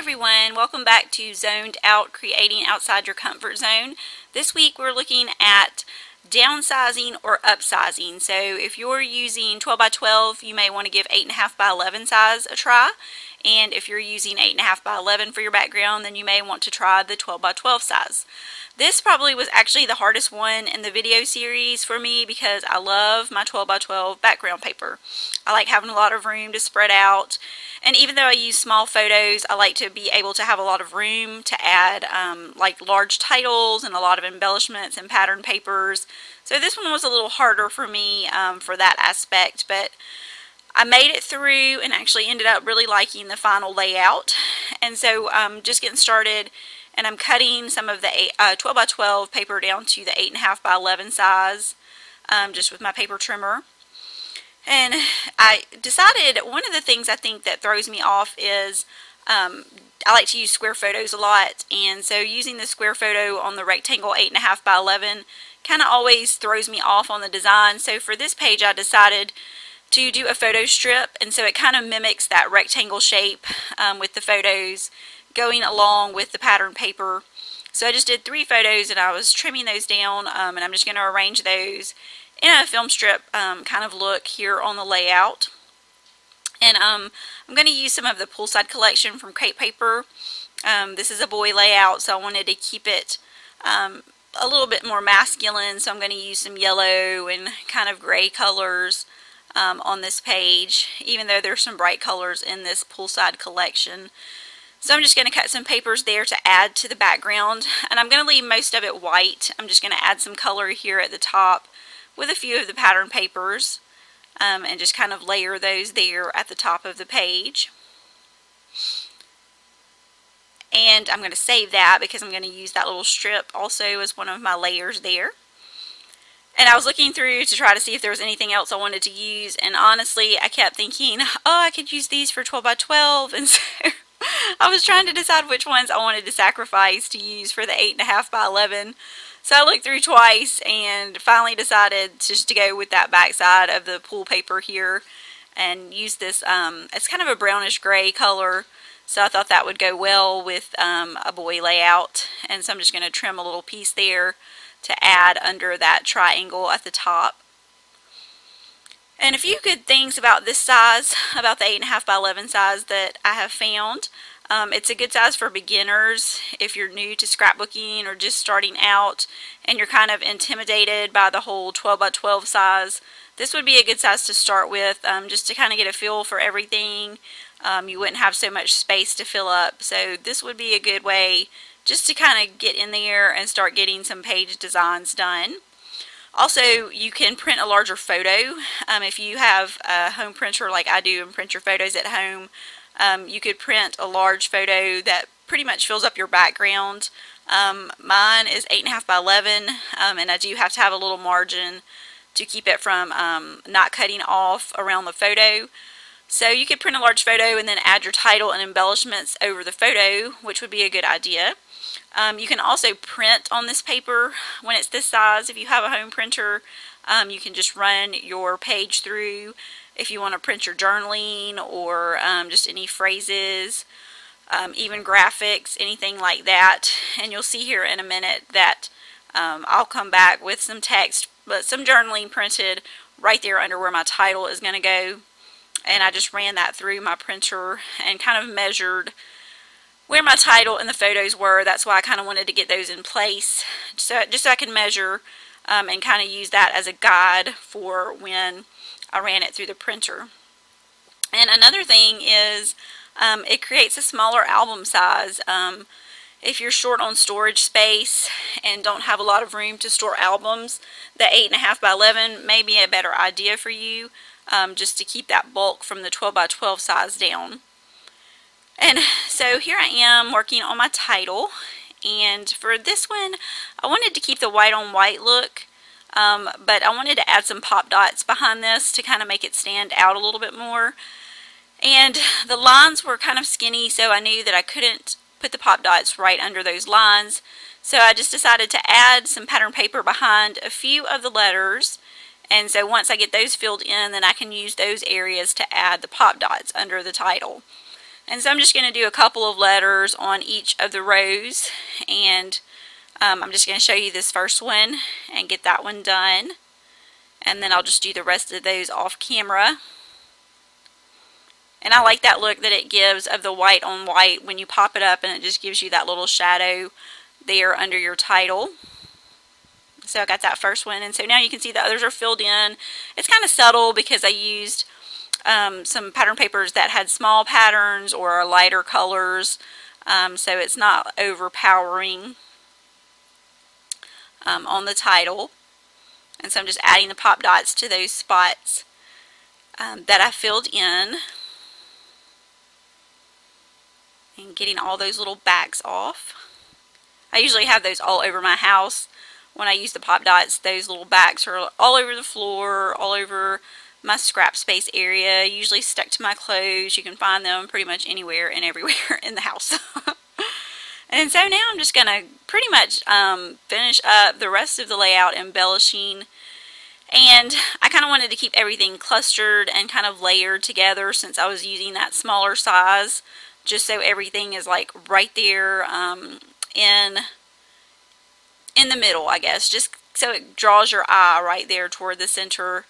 everyone, welcome back to Zoned Out, Creating Outside Your Comfort Zone. This week we're looking at downsizing or upsizing. So if you're using 12 by 12, you may want to give 8.5 by 11 size a try. And if you're using 8.5 by 11 for your background, then you may want to try the 12 by 12 size. This probably was actually the hardest one in the video series for me because I love my 12 by 12 background paper. I like having a lot of room to spread out. And even though I use small photos, I like to be able to have a lot of room to add like large titles and a lot of embellishments and pattern papers. So this one was a little harder for me for that aspect, but I made it through and actually ended up really liking the final layout. And so just getting started, and I'm cutting some of the 12 by 12 paper down to the 8.5 by 11 size just with my paper trimmer. And I decided one of the things I think that throws me off is I like to use square photos a lot, and so using the square photo on the rectangle 8.5 by 11 kind of always throws me off on the design. So for this page I decided to do a photo strip, and so it kind of mimics that rectangle shape with the photos going along with the pattern paper. So I just did 3 photos and I was trimming those down, and I'm just going to arrange those in a film strip kind of look here on the layout. And I'm going to use some of the poolside collection from crepe paper. This is a boy layout, so I wanted to keep it a little bit more masculine, so I'm going to use some yellow and kind of gray colors on this page, even though there's some bright colors in this poolside collection. So I'm just going to cut some papers there to add to the background, and I'm going to leave most of it white. I'm just going to add some color here at the top with a few of the pattern papers and just kind of layer those there at the top of the page. And I'm going to save that because I'm going to use that little strip also as one of my layers there. And I was looking through to try to see if there was anything else I wanted to use, and honestly I kept thinking, oh, I could use these for 12 by 12, and so I was trying to decide which ones I wanted to sacrifice to use for the 8.5 by 11. So I looked through twice and finally decided just to go with that back side of the pool paper here and use this, it's kind of a brownish gray color, so I thought that would go well with a boy layout. And so I'm just going to trim a little piece there to add under that triangle at the top. And a few good things about this size, about the 8.5 by 11 size that I have found. It's a good size for beginners if you're new to scrapbooking or just starting out and you're kind of intimidated by the whole 12 by 12 size. This would be a good size to start with, just to kind of get a feel for everything. You wouldn't have so much space to fill up, so this would be a good way just to kind of get in there and start getting some page designs done. Also, you can print a larger photo. If you have a home printer like I do and print your photos at home, you could print a large photo that pretty much fills up your background. Mine is 8.5 by 11, and I do have to have a little margin to keep it from not cutting off around the photo. So you could print a large photo and then add your title and embellishments over the photo, which would be a good idea. You can also print on this paper when it's this size. If you have a home printer, you can just run your page through if you want to print your journaling or just any phrases, even graphics, anything like that. And you'll see here in a minute that I'll come back with some text, but some journaling printed right there under where my title is going to go. And I just ran that through my printer and kind of measured where my title and the photos were. That's why I kind of wanted to get those in place, so just so I can measure and kind of use that as a guide for when I ran it through the printer. And another thing is it creates a smaller album size. If you're short on storage space and don't have a lot of room to store albums, the 8.5 by 11 may be a better idea for you, just to keep that bulk from the 12 by 12 size down. And so here I am working on my title, and for this one I wanted to keep the white on white look, but I wanted to add some pop dots behind this to kind of make it stand out a little bit more. And the lines were kind of skinny, so I knew that I couldn't put the pop dots right under those lines, so I just decided to add some pattern paper behind a few of the letters. And so once I get those filled in, then I can use those areas to add the pop dots under the title. And so I'm just going to do a couple of letters on each of the rows, and I'm just going to show you this first one and get that one done, and then I'll just do the rest of those off camera. And I like that look that it gives of the white on white when you pop it up, and it just gives you that little shadow there under your title. So I got that first one, and so now you can see the others are filled in. It's kind of subtle because I used some pattern papers that had small patterns or lighter colors, so it's not overpowering on the title. And so I'm just adding the pop dots to those spots that I filled in, and getting all those little backs off. I usually have those all over my house. When I use the pop dots, those little backs are all over the floor, all over my scrap space area, usually stuck to my clothes. You can find them pretty much anywhere and everywhere in the house. And so now I'm just going to pretty much finish up the rest of the layout, embellishing. And I kind of wanted to keep everything clustered and kind of layered together since I was using that smaller size, just so everything is like right there in the middle, I guess, just so it draws your eye right there toward the center.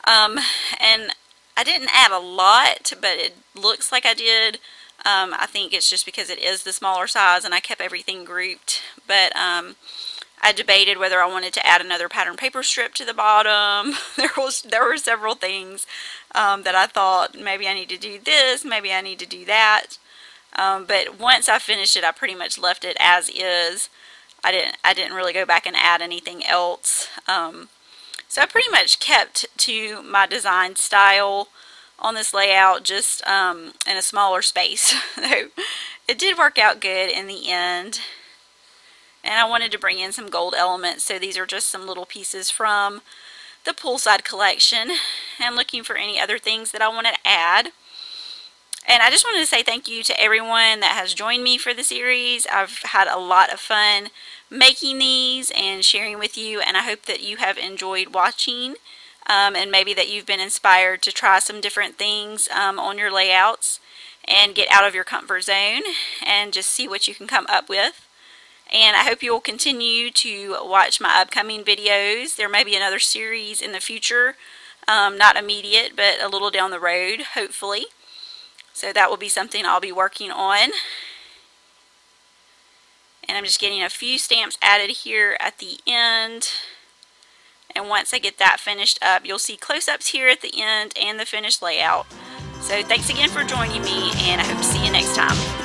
And I didn't add a lot, but it looks like I did. I think it's just because it is the smaller size and I kept everything grouped. But I debated whether I wanted to add another pattern paper strip to the bottom. There were several things that I thought maybe I need to do this, maybe I need to do that. But once I finished it, I pretty much left it as is. I didn't really go back and add anything else. So I pretty much kept to my design style on this layout, just in a smaller space. So it did work out good in the end. And I wanted to bring in some gold elements, so these are just some little pieces from the poolside collection. And I'm looking for any other things that I want to add. And I just wanted to say thank you to everyone that has joined me for the series. I've had a lot of fun making these and sharing with you, and I hope that you have enjoyed watching, and maybe that you've been inspired to try some different things on your layouts and get out of your comfort zone and just see what you can come up with. And I hope you will continue to watch my upcoming videos. There may be another series in the future, not immediate, but a little down the road, hopefully. So that will be something I'll be working on. And I'm just getting a few stamps added here at the end. And once I get that finished up, you'll see close-ups here at the end and the finished layout. So thanks again for joining me, and I hope to see you next time.